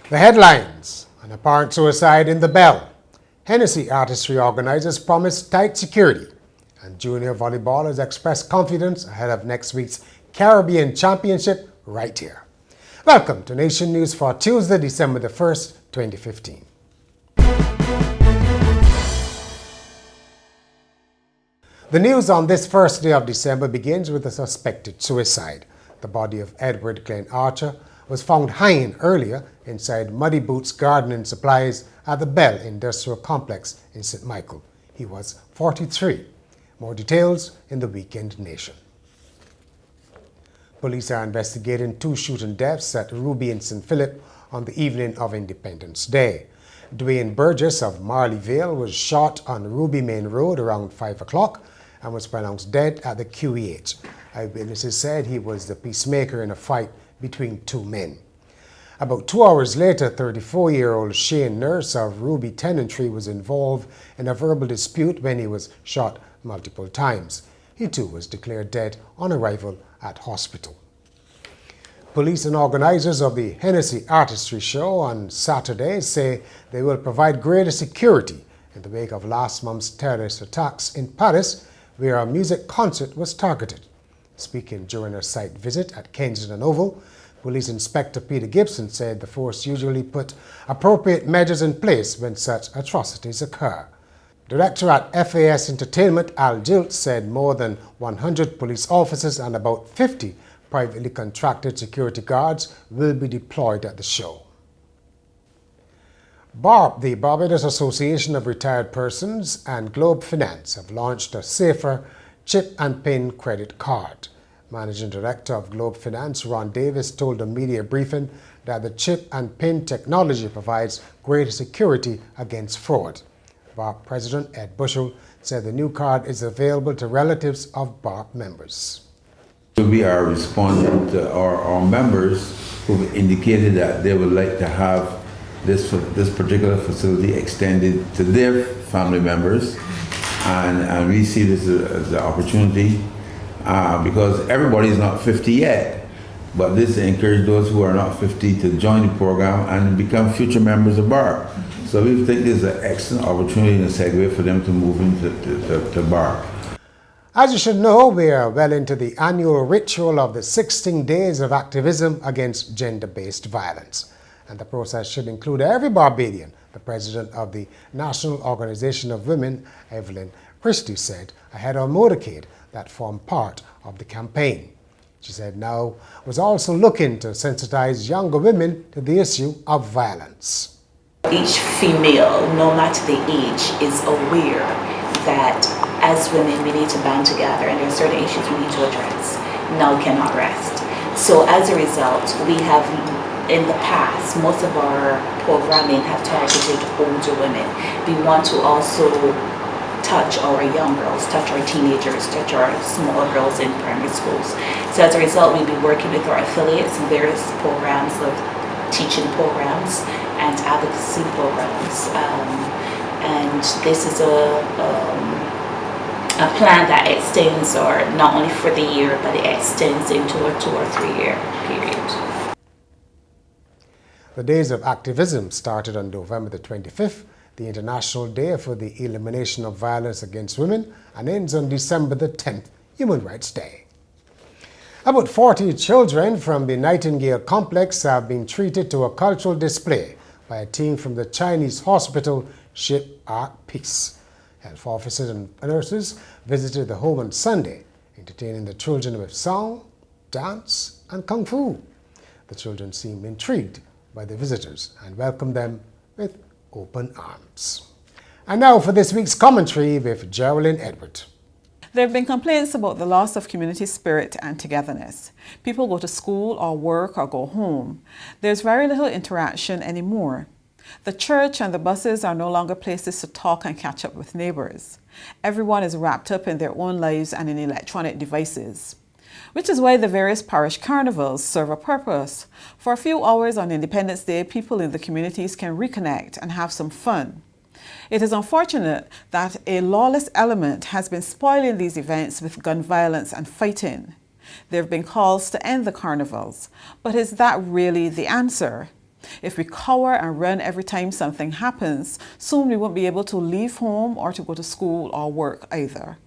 The headlines: an apparent suicide in the Belle. Hennessy Artistry organisers promise tight security. And junior volleyballers express confidence ahead of next week's Caribbean Championship right here. Welcome to Nation News for Tuesday, December the 1st, 2015. The news on this first day of December begins with a suspected suicide. The body of Edward Glenn Archer was found hanging earlier inside Muddy Boots Gardening Supplies at the Belle Industrial Complex in St. Michael. He was 43. More details in the Weekend Nation. Police are investigating two shooting deaths at Ruby in St. Philip on the evening of Independence Day. Dwayne Burgess of Marleyvale was shot on Ruby Main Road around 5 o'clock and was pronounced dead at the QEH. Eyewitnesses said he was the peacemaker in a fight between two men. About 2 hours later, 34-year-old Shane Nurse of Ruby Tenantry was involved in a verbal dispute when he was shot multiple times. He too was declared dead on arrival at hospital. Police and organisers of the Hennessy Artistry show on Saturday say they will provide greater security in the wake of last month's terrorist attacks in Paris, where a music concert was targeted. Speaking during a site visit at Kensington Oval, Police Inspector Peter Gibson said the force usually put appropriate measures in place when such atrocities occur. Director at FAS Entertainment Al Jilt said more than 100 police officers and about 50 privately contracted security guards will be deployed at the show. The Barbados Association of Retired Persons and Globe Finance have launched a safer chip and PIN credit card. Managing Director of Globe Finance, Ron Davis, told a media briefing that the chip and PIN technology provides greater security against fraud. BARP President Ed Bushell said the new card is available to relatives of BARP members. We are responding to our members who've indicated that they would like to have this particular facility extended to their family members, and we see this as an opportunity because everybody is not 50 yet, but this encourages those who are not 50 to join the program and become future members of BARP. So we think this is an excellent opportunity and a segue for them to move into BARP. As you should know, we are well into the annual ritual of the 16 days of activism against gender-based violence. And the process should include every Barbadian, the president of the National Organization of Women, Evelyn Christie, said ahead of a motorcade that formed part of the campaign. She said now was also looking to sensitize younger women to the issue of violence. Each female, no matter the age, is aware that as women we need to band together and there are certain issues we need to address. Now cannot rest. So as a result, we have in the past, most of our programming have targeted older women. We want to also touch our young girls, touch our teenagers, touch our small girls in primary schools. So as a result, we'll be working with our affiliates in various programs of teaching programs and advocacy programs. And this is a plan that extends not only for the year, but it extends into a 2 or 3 year period. The Days of Activism started on November the 25th, the International Day for the Elimination of Violence Against Women, and ends on December the 10th, Human Rights Day. About 40 children from the Nightingale Complex have been treated to a cultural display by a team from the Chinese hospital ship Ark Peace. Health officers and nurses visited the home on Sunday, entertaining the children with song, dance, and kung fu. The children seemed intrigued by the visitors and welcomed them with open arms. And now for this week's commentary with Geraldine Edward. There have been complaints about the loss of community spirit and togetherness. People go to school or work or go home. There's very little interaction anymore. The church and the buses are no longer places to talk and catch up with neighbors. Everyone is wrapped up in their own lives and in electronic devices. Which is why the various parish carnivals serve a purpose. For a few hours on Independence Day, people in the communities can reconnect and have some fun. It is unfortunate that a lawless element has been spoiling these events with gun violence and fighting. There have been calls to end the carnivals, but is that really the answer? If we cower and run every time something happens, soon we won't be able to leave home or to go to school or work either.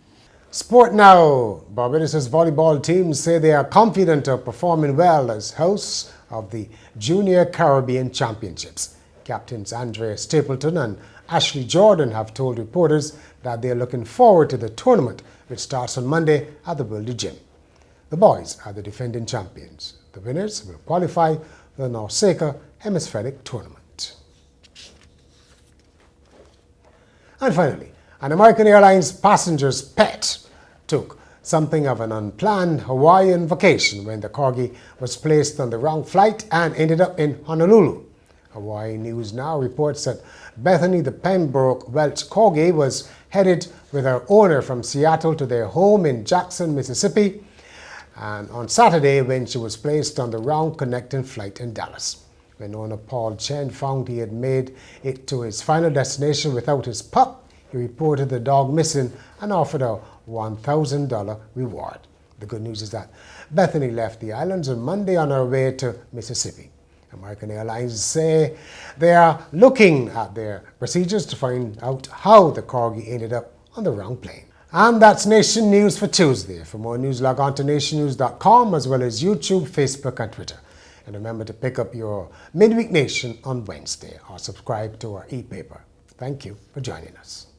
Sport now. Barbados' volleyball team say they are confident of performing well as hosts of the Junior Caribbean Championships. Captains Andrea Stapleton and Ashley Jordan have told reporters that they are looking forward to the tournament, which starts on Monday at the World Gym. The boys are the defending champions. The winners will qualify for the Norseca Hemispheric Tournament. And finally, an American Airlines passenger's pet took something of an unplanned Hawaiian vacation when the corgi was placed on the wrong flight and ended up in Honolulu. Hawaii News Now reports that Bethany the Pembroke Welsh corgi was headed with her owner from Seattle to their home in Jackson, Mississippi, and on Saturday when she was placed on the wrong connecting flight in Dallas. When owner Paul Chen found he had made it to his final destination without his pup, he reported the dog missing and offered a $1,000 reward. The good news is that Bethany left the islands on Monday on her way to Mississippi. American Airlines say they are looking at their procedures to find out how the corgi ended up on the wrong plane. And that's Nation News for Tuesday. For more news, log on to nationnews.com as well as YouTube, Facebook, and Twitter. And remember to pick up your Midweek Nation on Wednesday or subscribe to our e-paper. Thank you for joining us.